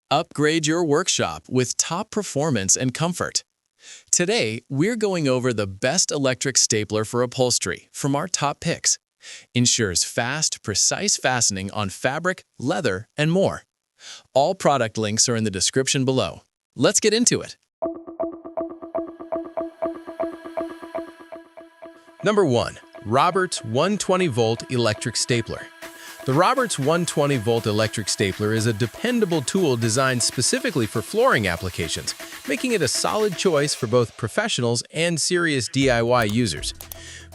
Upgrade your workshop with top performance and comfort. Today, we're going over the best electric stapler for upholstery from our top picks. Ensures fast, precise fastening on fabric, leather, and more. All product links are in the description below. Let's get into it. Number 1. Roberts 120-volt electric stapler. The Roberts 120-volt electric stapler is a dependable tool designed specifically for flooring applications, making it a solid choice for both professionals and serious DIY users.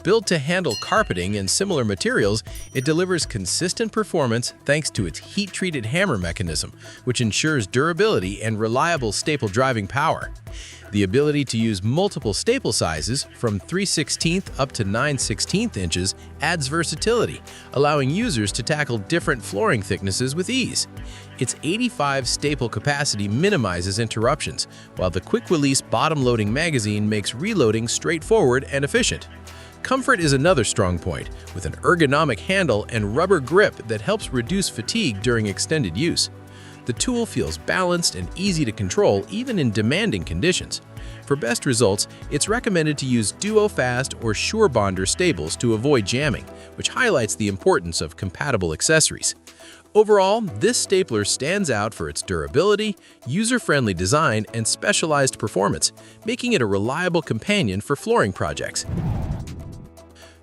Built to handle carpeting and similar materials, it delivers consistent performance thanks to its heat-treated hammer mechanism, which ensures durability and reliable staple driving power. The ability to use multiple staple sizes, from 3/16 up to 9/16 inches, adds versatility, allowing users to tackle different flooring thicknesses with ease. Its 85 staple capacity minimizes interruptions, while the quick-release bottom-loading magazine makes reloading straightforward and efficient. Comfort is another strong point, with an ergonomic handle and rubber grip that helps reduce fatigue during extended use. The tool feels balanced and easy to control even in demanding conditions. For best results, it's recommended to use Duo-Fast or Sure-Bonder staples to avoid jamming, which highlights the importance of compatible accessories. Overall, this stapler stands out for its durability, user-friendly design, and specialized performance, making it a reliable companion for flooring projects.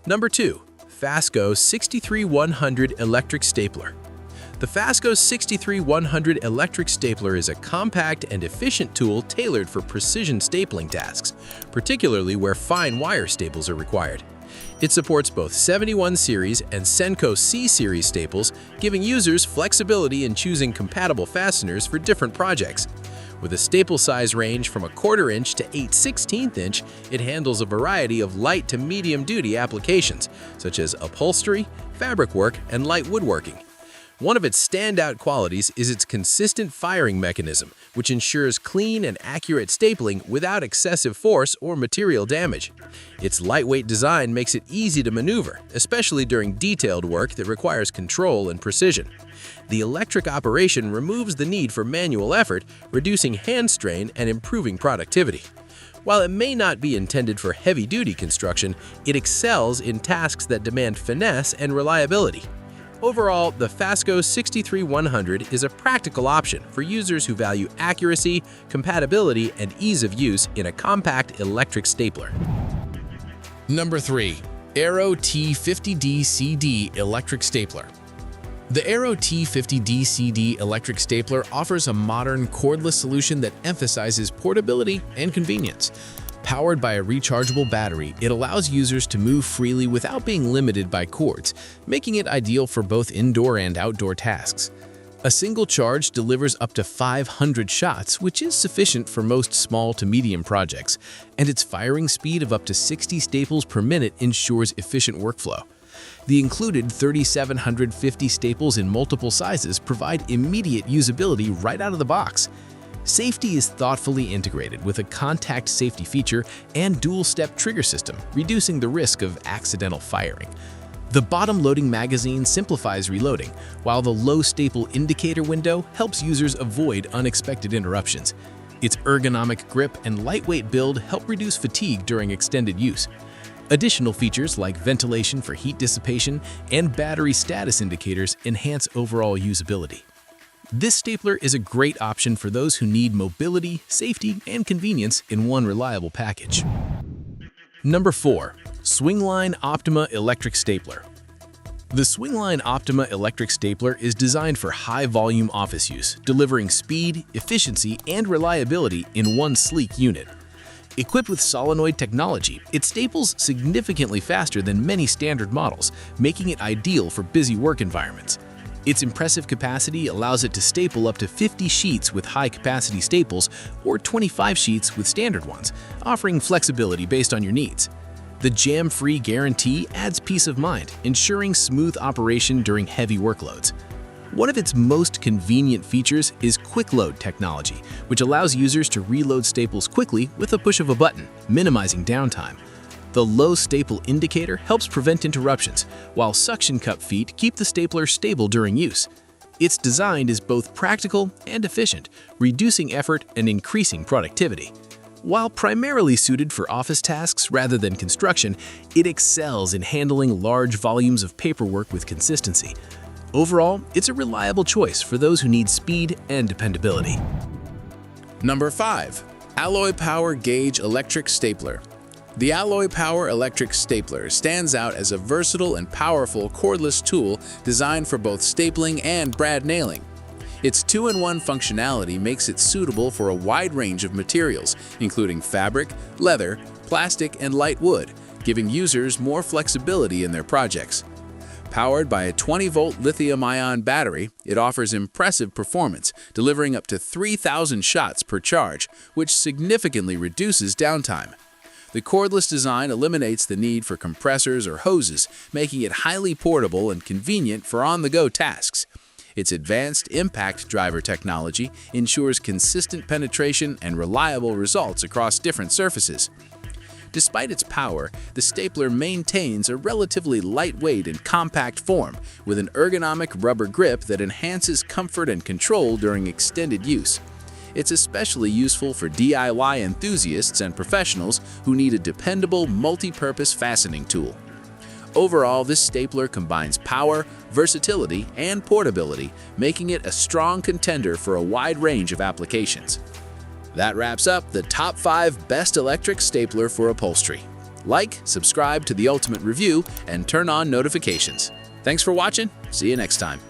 Number 2. Fasco 63100 Electric Stapler. The Fasco 63100 Electric Stapler is a compact and efficient tool tailored for precision stapling tasks, particularly where fine wire staples are required. It supports both 71 series and Senko C series staples, giving users flexibility in choosing compatible fasteners for different projects. With a staple size range from 1/4 inch to 8/16 inch, it handles a variety of light to medium-duty applications, such as upholstery, fabric work, and light woodworking. One of its standout qualities is its consistent firing mechanism, which ensures clean and accurate stapling without excessive force or material damage. Its lightweight design makes it easy to maneuver, especially during detailed work that requires control and precision. The electric operation removes the need for manual effort, reducing hand strain and improving productivity. While it may not be intended for heavy-duty construction, it excels in tasks that demand finesse and reliability. Overall, the Fasco 63100 is a practical option for users who value accuracy, compatibility, and ease of use in a compact electric stapler. Number 3. Arrow T50DCD Electric Stapler. The Arrow T50DCD Electric Stapler offers a modern cordless solution that emphasizes portability and convenience. Powered by a rechargeable battery, it allows users to move freely without being limited by cords, making it ideal for both indoor and outdoor tasks. A single charge delivers up to 500 shots, which is sufficient for most small to medium projects, and its firing speed of up to 60 staples per minute ensures efficient workflow. The included 3,750 staples in multiple sizes provide immediate usability right out of the box. Safety is thoughtfully integrated with a contact safety feature and dual-step trigger system, reducing the risk of accidental firing. The bottom-loading magazine simplifies reloading, while the low staple indicator window helps users avoid unexpected interruptions. Its ergonomic grip and lightweight build help reduce fatigue during extended use. Additional features like ventilation for heat dissipation and battery status indicators enhance overall usability. This stapler is a great option for those who need mobility, safety, and convenience in one reliable package. Number 4. Swingline Optima Electric Stapler. The Swingline Optima Electric Stapler is designed for high-volume office use, delivering speed, efficiency, and reliability in one sleek unit. Equipped with solenoid technology, it staples significantly faster than many standard models, making it ideal for busy work environments. Its impressive capacity allows it to staple up to 50 sheets with high-capacity staples or 25 sheets with standard ones, offering flexibility based on your needs. The jam-free guarantee adds peace of mind, ensuring smooth operation during heavy workloads. One of its most convenient features is quick load technology, which allows users to reload staples quickly with a push of a button, minimizing downtime. The low staple indicator helps prevent interruptions, while suction cup feet keep the stapler stable during use. Its design is both practical and efficient, reducing effort and increasing productivity. While primarily suited for office tasks rather than construction, it excels in handling large volumes of paperwork with consistency. Overall, it's a reliable choice for those who need speed and dependability. Number 5. ALLOYPOWER Gauge Electric Stapler. The ALLOYPOWER Electric Stapler stands out as a versatile and powerful cordless tool designed for both stapling and brad nailing. Its 2-in-1 functionality makes it suitable for a wide range of materials, including fabric, leather, plastic, and light wood, giving users more flexibility in their projects. Powered by a 20-volt lithium-ion battery, it offers impressive performance, delivering up to 3,000 shots per charge, which significantly reduces downtime. The cordless design eliminates the need for compressors or hoses, making it highly portable and convenient for on-the-go tasks. Its advanced impact driver technology ensures consistent penetration and reliable results across different surfaces. Despite its power, the stapler maintains a relatively lightweight and compact form, with an ergonomic rubber grip that enhances comfort and control during extended use. It's especially useful for DIY enthusiasts and professionals who need a dependable, multi-purpose fastening tool. Overall, this stapler combines power, versatility, and portability, making it a strong contender for a wide range of applications. That wraps up the top 5 best electric stapler for upholstery. Like, subscribe to The Ultimate Review, and turn on notifications. Thanks for watching. See you next time.